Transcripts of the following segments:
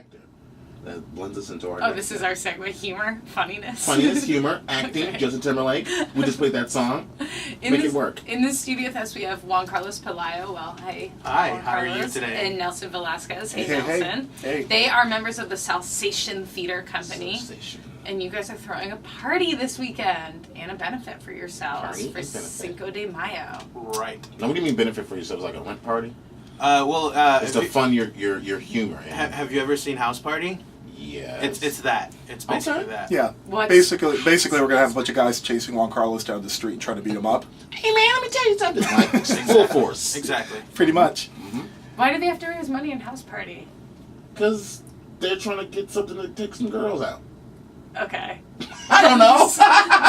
actor. That blends us into our... Oh, this is our segment, humor, funniness. Funniness, humor, acting, Okay. Justin Timberlake. We just played that song. Make it work. In the studio with us, we have Juan Carlos Pelayo. Well, hey. Hi, Juan how are you Carlos, today? And Nelson Velazquez. Hey, Hey, hey, Nelson. hey. They are members of the Salsation Theater Company. Salsation. And you guys are throwing a party this weekend and a benefit for yourselves Party for and benefit. Cinco de Mayo. Right. Now, what do you mean benefit for yourself? Like a rent party? It's to have, fund your humor. have you ever seen House Party? Yes. It's that. It's basically Okay. that. Yeah. What? Basically, we're gonna have a bunch of guys chasing Juan Carlos down the street and trying to beat him up. Hey, man, let me tell you something. Like, full force. Exactly. Pretty much. Why do they have to raise money in house party? Because they're trying to get something to take some girls out. Okay. I don't know.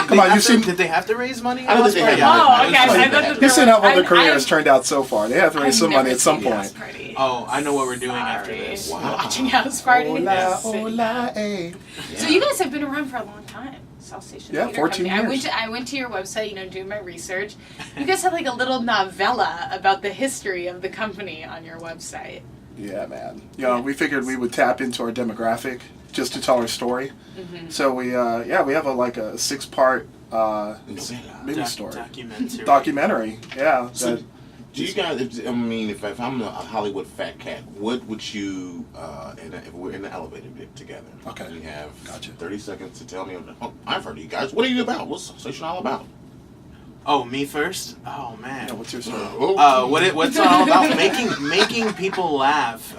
Come on, you've seen. Did they have to raise money? I don't think they had Oh, money. okay. I thought that You've seen how well their I've- career I've- has turned out so far. They have to raise some money at some point. Party. Oh, I know what we're doing after Sorry. this. Wow. Watching House Party. Hola, Yes. hola, eh. So you guys have been around for a long time. Salsation Yeah, Theater 14 Company. years. I went to your website, doing my research. You guys have like a little novella about the history of the company on your website. Yeah, man. We figured we would tap into our demographic just to tell our story. Mm-hmm. So we have a 6-part movie story. Documentary. Yeah. So, that- do you guys, if I'm a Hollywood fat cat, what would you, if we're in the elevator together, Okay. we have Gotcha. 30 seconds to tell me, I've heard of you guys, what are you about? What's Salsation all about? Oh, me first? Oh man. yeah, what's your story? What's it all about? Making people laugh.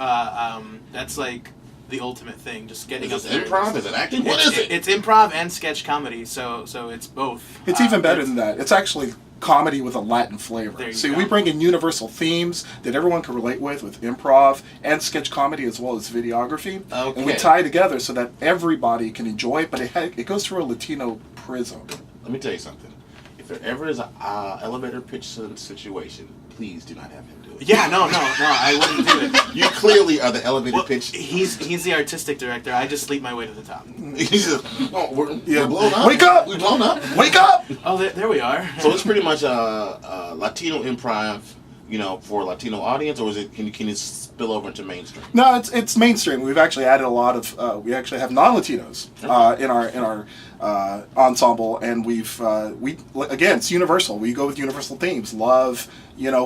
That's like the ultimate thing. Just getting Is up it there. improv? Is it acting? What is it? It's improv and sketch comedy. So it's both. It's even better than that. It's actually comedy with a Latin There flavor. you See, go. we bring in universal themes that everyone can relate with improv and sketch comedy as well as videography. Okay. And we tie it together so that everybody can enjoy it, but it goes through a Latino prism. Let me tell you something. If there ever is an elevator pitch situation, please do not have him do it. Yeah, no, I wouldn't do it. You clearly are the elevator Well, pitch. he's the artistic director. I just sleep my way to the top. He's just, we're blown up. Wake up! We're blown up. Wake up! Oh, there we are. So it's pretty much Latino improv, for a Latino audience, or is it can it spill over into mainstream? No, it's mainstream. We've actually added a lot of. We actually have non-Latinos in our ensemble, and we again, it's universal. We go with universal themes: love,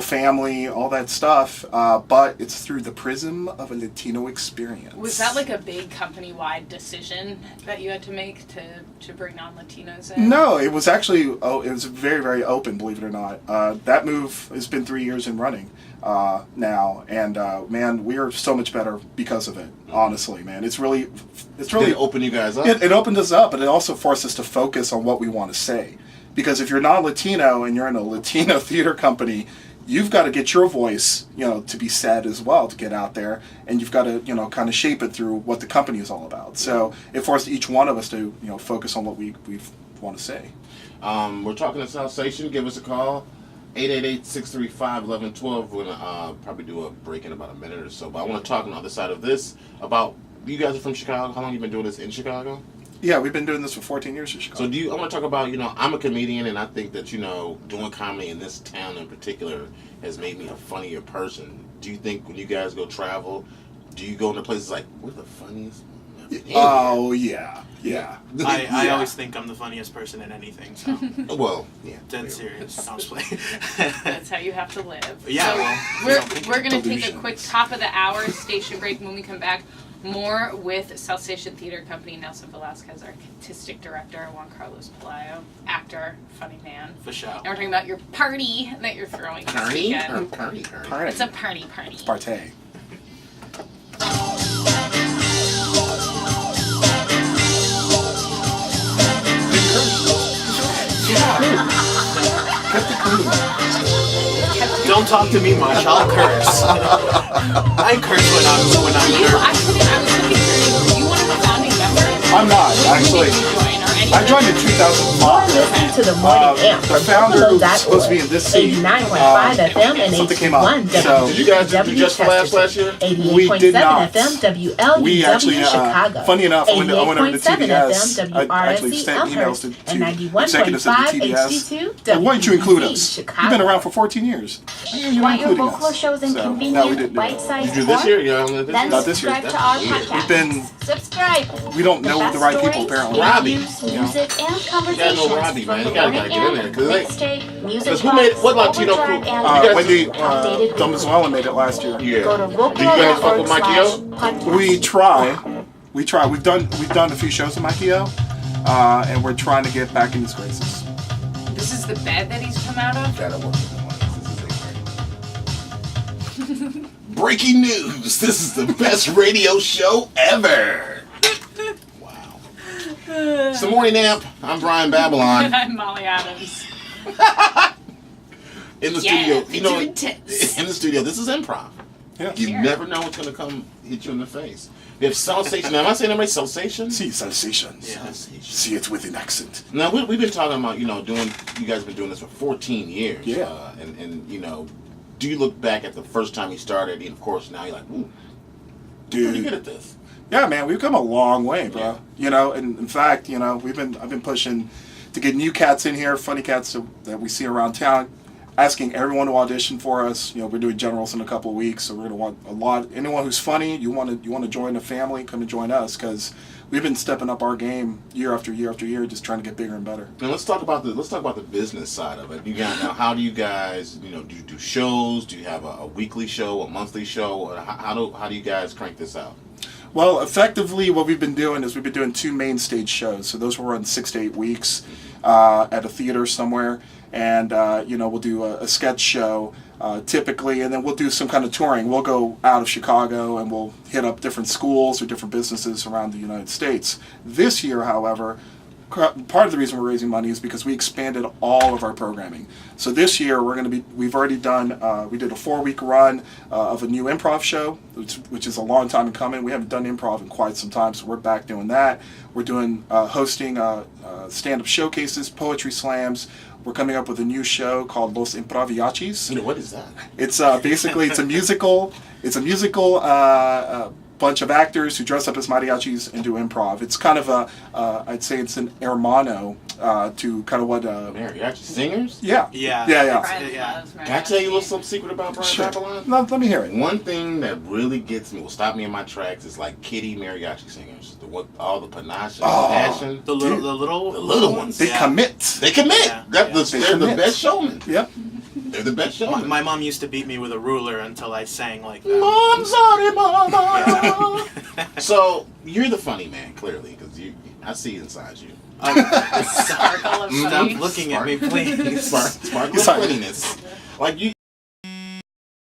family, all that stuff. But it's through the prism of a Latino experience. Was that like a big company-wide decision that you had to make to bring non-Latinos in? No, it was actually. It was very, very open. Believe it or not, that move has been 3 years in running now, and man, we are so much better because of it. Honestly, man, it's really Did it open you guys up? It opened us up, but it also forced us to focus on what we want to say. Because if you're non-Latino and you're in a Latino theater company, you've got to get your voice, to be said as well, to get out there, and you've got to, kind of shape it through what the company is all about. So it forced each one of us to, focus on what we want to say. We're talking to Salsation. Give us a call. 888-635-1112. We're going to probably do a break in about a minute or so. But I want to talk on the other side of this about, you guys are from Chicago. How long have you been doing this in Chicago? Yeah, we've been doing this for 14 years in Chicago. So I want to talk about, I'm a comedian, and I think that, doing comedy in this town in particular has made me a funnier person. Do you think when you guys go travel, do you go into places like, we're the funniest? Oh, yeah. I always think I'm the funniest person in anything. So Well, yeah. dead serious. I was playing. That's how you have to live. Yeah, So well, we're going to take a delusions. quick top of the hour station break. When we come back, more with Salsation Theater Company, Nelson Velazquez, artistic director, Juan Carlos Pelayo, actor, funny man. For sure. And we're talking about your party that you're throwing this Party? Or weekend. party? Party. It's a party. Partay. Don't talk to me much. I'll curse. I curse when I'm You nervous. actually, I was looking for you. Were you one of the founding members? I'm not, actually. When did you join, or any I joined in 2005. listening to the morning amp The from founder who's supposed to be Vocolo.org. in this scene, 89.5 FM and something came up. 81 So- Did you guys do Just Laugh last year? 88.7 We did not. FM WLUW We actually, Chicago. funny enough, I went over to 88.7 TDS. FM I actually WRFC sent emails Elmhurst to and executives at 91.5 the TDS. HD2 And why didn't you include WBC us? Chicago. You've been around for 14 years. You're Want not your including Vocolo us. shows in So, no, we convenient, didn't do it. You bite-sized do this form? year? Yeah, this Then year? Not this year. subscribe to our We've podcast. been- Subscribe. We don't The know best the right people, stories, apparently. Robbie. interviews, You know. music, and You conversations gotta know Robbie, from man. the You gotta morning get in there, amp, 'cause they- mixtape, music Because who made what Latino crew? overdrive, and Wendy updated Domazuela made it last year. Yeah. Go to Do you guys fuck with Mikey O? Vocolo.org/podcast. We try. We've done a few shows in Mikey-O, and we're trying to get back in his graces. This is the bed that he's come out of. Gotta work with the ones. This is a great. Breaking news! This is the best radio show ever. Wow. It's the morning amp. I'm Brian Babylon. I'm Molly Adams. In the Yeah, studio, you know, too intense. in the studio, this is improv. Yeah. You Sure. never know what's gonna come hit you in the face. We have Salsation. Now, am I saying that right? Salsation? See, Salsation. Yeah. Salsation. See it with an accent. Now we've been talking about doing. You guys have been doing this for 14 years. Yeah. And do you look back at the first time you started, and of course now you're like, ooh, you're pretty good Dude. at this. Yeah, man, we've come a long way, bro. Yeah. You know, and in fact, I've been pushing to get new cats in here, funny cats that we see around town, asking everyone to audition for us. You know, we're doing generals in a couple of weeks, so we're gonna want a lot. Anyone who's funny, you want to join the family, come and join us, because we've been stepping up our game year after year after year, just trying to get bigger and better. Now let's talk about the business side of it. Now, how do you guys do you do shows? Do you have a weekly show, a monthly show? Or how do you guys crank this out? Well, effectively, what we've been doing is we've been doing 2 main stage shows. So those will run 6 to 8 weeks at a theater somewhere, and we'll do a sketch show typically, and then we'll do some kind of touring. We'll go out of Chicago and we'll hit up different schools or different businesses around the United States. This year, however, part of the reason we're raising money is because we expanded all of our programming. So this year we've already done, we did a 4-week run of a new improv show, which is a long time in coming. We haven't done improv in quite some time, so we're back doing that. We're doing, hosting stand-up showcases, poetry slams. We're coming up with a new show called Los Improviachis. What is that? It's basically, it's a musical bunch of actors who dress up as mariachis and do improv. It's kind of I'd say it's an hermano to kind of what... Mariachi singers? Yeah. Yeah. Brian Yeah. loves Can I tell you a little something secret about Brian Sure. Babylon? No, let me hear it. One thing that really gets me, will stop me in my tracks, is like kitty mariachi singers. All the panache and Oh. passion. The little ones. They yeah. commit. They commit. Yeah. They're They the commit. best showmen. Yep. They're the best showmen. My mom used to beat me with a ruler until I sang like that. I'm sorry, Mama. So you're the funny man, clearly, because I see inside you. Sparkle of Stop funny. looking at me, please. Sparkle of Sorry. funniness. Like you